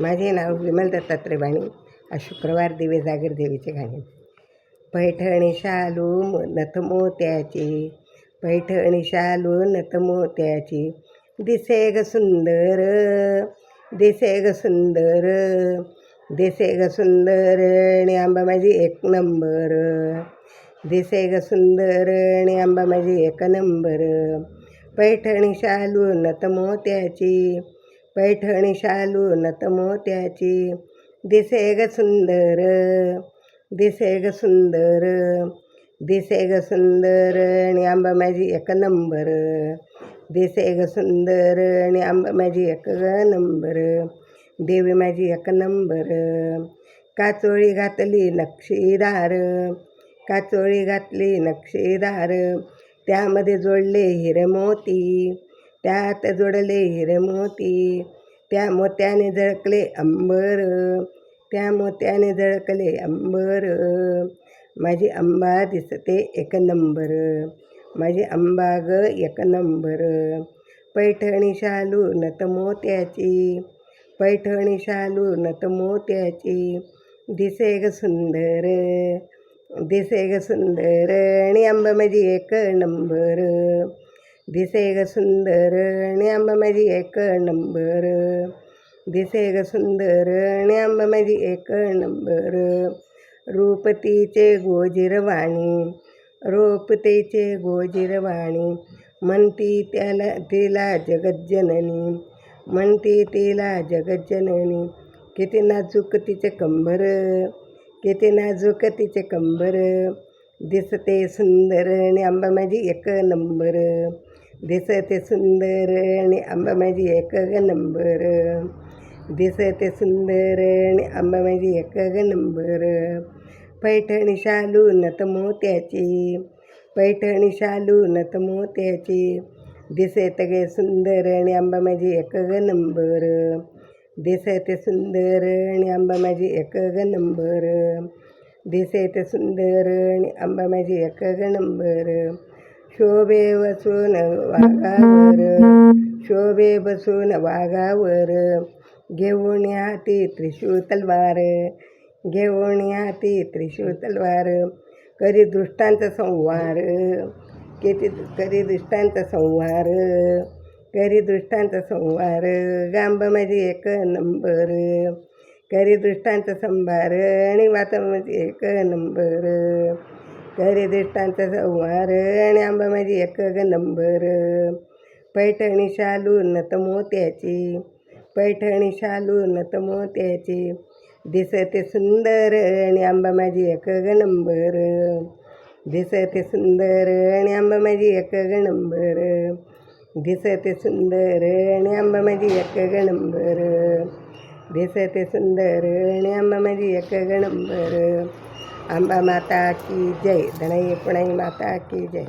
माझे नाव विमल दत्तात्रय वाणी. आज शुक्रवार दिवे जागर देवीचे गाणे. पैठणी शालू नथमोत्याची, पैठणी शालू नथमोत्याची, दिसे ग सुंदर, दिसे ग सुंदर, दिसे ग सुंदर, आणि आंबा माझी एक नंबर, दिसे ग सुंदर, आणि आंबा माझी एक नंबर. पैठणी शालू नथमोत्याची, पैठणी शालू नथमोत्याची, दिसे ग सुंदर, दिसे ग सुंदर, दिसे ग सुंदर, आणि आंबा माझी एक नंबर, दिसे ग सुंदर, आणि आंबा माझी एक नंबर, देवी माझी एक नंबर. काचोळी घातली नक्षीदार, काचोळी घातली नक्षीदार, त्यामध्ये जोडले हिरेमोती, त्यात जोडले हिरेमोती, त्या मोत्याने झळकले अंबर, त्या मोत्याने झळकले अंबर. माझी आंबा दिसते एक नंबर, माझी आंबा ग एक नंबर. पैठणी शालू नथमोत्याची, पैठणी शालू नथमोत्याची, दिसे ग सुंदर, दिसे ग सुंदर, आणि आंबा माझी एक नंबर, दिसे ग सुंदर, आणि आंबा माझी एक नंबर, दिसे ग सुंदर, आणि आंबा माझी एक नंबर. रूपतीचे गोजिरवाणी, रूपतीचे गोजिरवाणी, म्हणती तिला जगज्जननी, म्हणती तिला जगज्जननी. किती नाजूक तिचे कंबर, किती नाजूक तिचे कंबर, दिसते सुंदर, आणि आंबा माझी एक नंबर, दिसते सुंदर, आणि आंबा माझी एक नंबर, दिसते सुंदर, आणि आंबा माझी एक नंबर. पैठणी शालू नथमोत्याची, पैठणी शालू नथमोत्याची, दिसते गे सुंदर, आणि आंबा माझी एक नंबर, दिसते सुंदर, आणि आंबा माझी एक नंबर, दिसते सुंदर, आणि आंबा माझी एक नंबर. शोभे बसून वाघावर, शोभे बसून वाघावर, घेऊन हाती त्रिशूळ तलवार, घेऊन हाती त्रिशूळ तलवार. करी दुष्टांचा संहार, करी दुष्टांचा संहार, करी दुष्टांचा संहार, गांबा माझी एक नंबर, करी दुष्टांचा संभार, आणि वाता माझी एक नंबर, करी दुष्टांचा संहार, आणि आंबा माझी एक नंबर. पैठणी शालू नथमोत्याची, पैठणी शालू नथमोत्याची, दिसते सुंदर, आणि आंबा माझी एक नंबर, दिसते सुंदर, आणि आंबा माझी एक नंबर, दिसते सुंदर, आणि आंबा माझी एक नंबर, दिसते सुंदर, आणि आंबा माझी एक नंबर. आंबा माता की जय, धनाई पुणाई माता की जय.